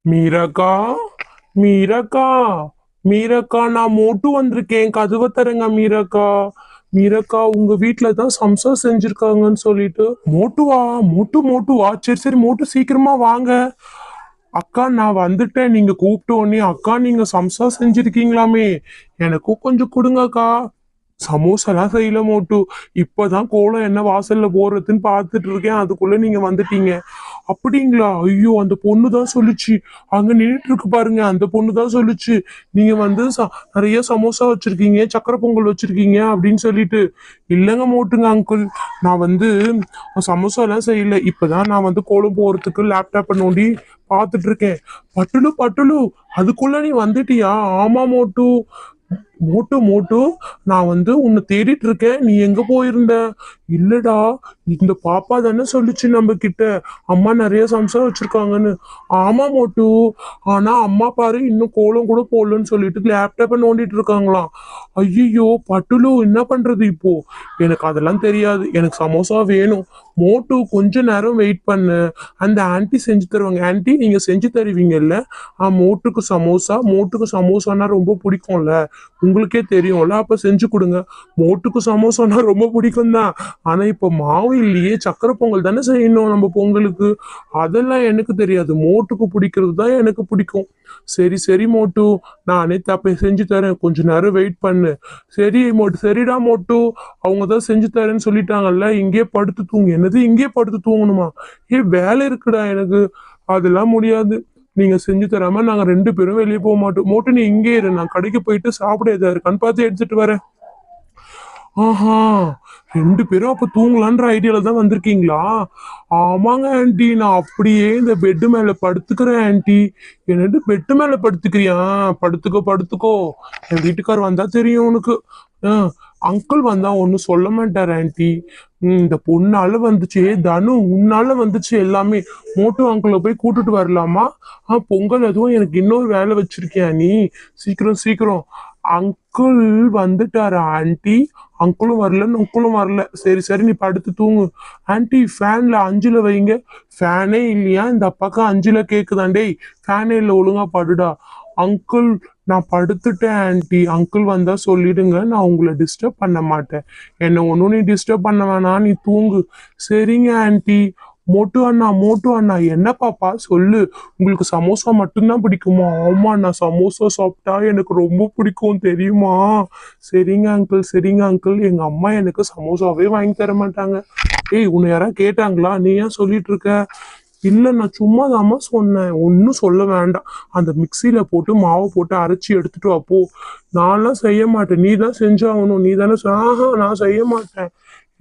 மீராக்கா, மீராக்கா, மீராக்கா, நான் மோட்டு வந்திருக்கேன். கதவை தரங்க மீராக்கா. மீராக்கா, உங்க வீட்ல தான் சம்சா செஞ்சிருக்காங்கன்னு சொல்லிட்டு. மோட்டுவா? மோட்டு மோட்டுவா? சரி சரி, மோட்டு சீக்கிரமா வாங்க. அக்கா, நான் வந்துட்டேன். நீங்க கூப்பிட்ட உடனே அக்கா, நீங்க சம்சா செஞ்சிருக்கீங்களாமே, எனக்கும் கொஞ்சம் கொடுங்கக்கா. சமோசாலாம் செய்யல மோட்டு. இப்பதான் கோலம் என்ன வாசல்ல போடுறதுன்னு பார்த்துட்டு இருக்கேன், அதுக்குள்ள நீங்க வந்துட்டீங்க. அப்படிங்களா? ஐயோ, அந்த பொண்ணு தான் சொல்லுச்சு. அங்க நின்றுட்டு இருக்கு பாருங்க, அந்த பொண்ணு தான் சொல்லுச்சு. நீங்க வந்து நிறைய சமோசா வச்சிருக்கீங்க, சக்கரை பொங்கல் வச்சிருக்கீங்க அப்படின்னு சொல்லிட்டு. இல்லைங்க மோட்டுங்க அங்கிள், நான் வந்து சமோசா எல்லாம் செய்யல. இப்பதான் நான் வந்து கோலம் போறதுக்கு லேப்டாப்பை நோண்டி பார்த்துட்டு இருக்கேன். பட்டுலு பட்டுலு, அதுக்குள்ள நீ வந்துட்டியா? ஆமா மோட்டு. மோட்டு மோட்டு, நான் வந்து உன்னை தேடிட்டு இருக்கேன். நீ எங்க போயிருந்த? இல்லடா, இந்த பாப்பா தானே சொல்லுச்சு நம்ம கிட்ட, அம்மா நிறைய சம்சா வச்சிருக்காங்கன்னு. ஆமா மோட்டு. ஆனா அம்மா பாரு, இன்னும் கோலம் கூட போடலன்னு சொல்லிட்டு லேப்டாப்பை நோண்டிட்டு இருக்காங்களாம். ஐயோ பட்டுலு, என்ன பண்றது இப்போ? எனக்கு அதெல்லாம் தெரியாது, எனக்கு சமோசா வேணும். மோட்டு, கொஞ்ச நேரம் வெயிட் பண்ணு, அந்த ஆன்ட்டி செஞ்சு தருவாங்க. ஆன்ட்டி, நீங்க செஞ்சு தருவீங்கல்ல? மோட்டுக்கு சமோசா, மோட்டுக்கு சமோசானா ரொம்ப பிடிக்கும்ல, உங்களுக்கே தெரியும்ல, அப்ப செஞ்சு கொடுங்க. மோட்டுக்கு சமோசானா ரொம்ப பிடிக்கும் தான். ஆனா இப்ப மாவு இல்லையே, சக்கரை பொங்கல் தானே செய்யணும் நம்ம பொங்கலுக்கு. அதெல்லாம் எனக்கு தெரியாது, மோட்டுக்கு பிடிக்கிறது தான் எனக்கு பிடிக்கும். சரி சரி மோட்டு, நானே தப்ப செஞ்சு தரேன், கொஞ்ச நேரம் வெயிட் பண்ணு. சரி மோட்டு, சரிடா மோட்டு. அவங்க தான் செஞ்சு தரேன்னு சொல்லிட்டாங்கல்ல, இங்கேயே படுத்து தூங்கு. என்னது, இங்கேயே படுத்து தூங்கணுமா? வேலை இருக்குடா எனக்கு. அதெல்லாம் முடியாது. நீங்க செஞ்சு தராம நாங்க ரெண்டு பேரும் வெளியே போக மாட்டோம். மோட்டு, நீ இங்கே இரு, நான் கடைக்கு போயிட்டு சாப்பிட எதா இருக்கான்னு பார்த்து எடுத்துட்டு வரேன். ஆஹா, ரெண்டு பேரும் அப்ப தூங்கலான்ற ஐடியால தான் வந்திருக்கீங்களா? ஆமாங்க ஆன்ட்டி, நான் அப்படியே இந்த பெட்டு மேல படுத்துக்கிறேன் ஆன்ட்டி. என்னட்டு பெட்டு மேல படுத்துக்கிறியா? படுத்துக்கோ படுத்துக்கோ. என் வீட்டுக்கார் வந்தா தெரியும் உனக்கு. அங்கிள் வந்தா ஒன்னும் சொல்ல மாட்டார் ஆன்ட்டி. இந்த பொண்ணால வந்துச்சு, தனு உன்னால வந்துச்சு எல்லாமே. மோட்டு அங்கிளை போய் கூட்டிட்டு வரலாமா? பொங்கல் எதுவும் எனக்கு இன்னொரு வேலை வச்சிருக்கியா நீ? சீக்கிரம் சீக்கிரம். அங்கிள் வந்துட்டாரா ஆன்ட்டி? அங்கிளும் வரல, நுக்களும் வரல. சரி சரி, நீ படுத்து தூங்கு. ஆன்ட்டி, ஃபேன்ல அஞ்சுல வைங்க. ஃபேனே இல்லையா இந்த அப்பாக்கு? அஞ்சுல கேக்குதான். டேய், ஃபேனே இல்லை, ஒழுங்கா படுடா. அங்கிள், நான் படுத்துட்டேன் ஆன்ட்டி. அங்கிள் வந்தா சொல்லிடுங்க, நான் உங்களை டிஸ்டர்ப் பண்ண மாட்டேன். என்ன ஒன்றும் நீ டிஸ்டர்ப் பண்ண வேணாம், நீ தூங்கு. சரிங்க ஆன்ட்டி. மோட்டு அண்ணா, மோட்டு அண்ணா, என்ன பாப்பா சொல்லு. உங்களுக்கு சமோசா மட்டும்தான் பிடிக்குமா? ஆமா, நான் சமோசா சாப்பிட்டா எனக்கு ரொம்ப பிடிக்கும் தெரியுமா? சரிங்க அங்கிள், சரிங்க அங்கிள். எங்க அம்மா எனக்கு சமோசாவே வாங்கி தர மாட்டாங்க. ஏய், உன்னை யாரா கேட்டாங்களா? நீ ஏன் சொல்லிட்டு இருக்க? இல்ல, நான் சும்மா தாம்மா சொன்னேன், ஒன்னும் சொல்ல வேண்டாம். அந்த மிக்சியில போட்டு மாவை போட்டு அரைச்சி எடுத்துட்டு வா போ. நான்லாம் செய்ய மாட்டேன், நீ தான் செஞ்சாகணும். நீ தானே நான் செய்ய மாட்டேன்.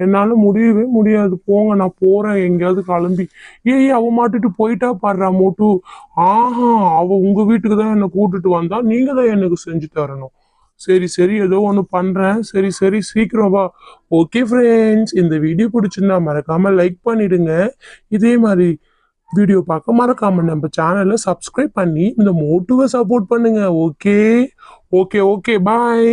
என்னால முடியவே முடியாது, போங்க, நான் போறேன் எங்கேயாவது கிளம்பி. ஏய், அவ மாட்டுட்டு போயிட்டா பாடுறா மோட்டு. ஆஹா, அவ உங்க வீட்டுக்கு தான் என்னை கூட்டிட்டு வந்தா, நீங்க தான் எனக்கு செஞ்சு தரணும். சரி சரி, ஏதோ ஒன்று பண்றேன். சரி சரி, சீக்கிரம் வா. ஓகே ஃப்ரெண்ட்ஸ், இந்த வீடியோ பிடிச்சிருந்தா மறக்காம லைக் பண்ணிடுங்க. இதே மாதிரி வீடியோ பார்க்க மறக்காம நம்ம சேனலை சப்ஸ்கிரைப் பண்ணி இந்த மோட்டுவை சப்போர்ட் பண்ணுங்க. ஓகே ஓகே ஓகே, பாய்.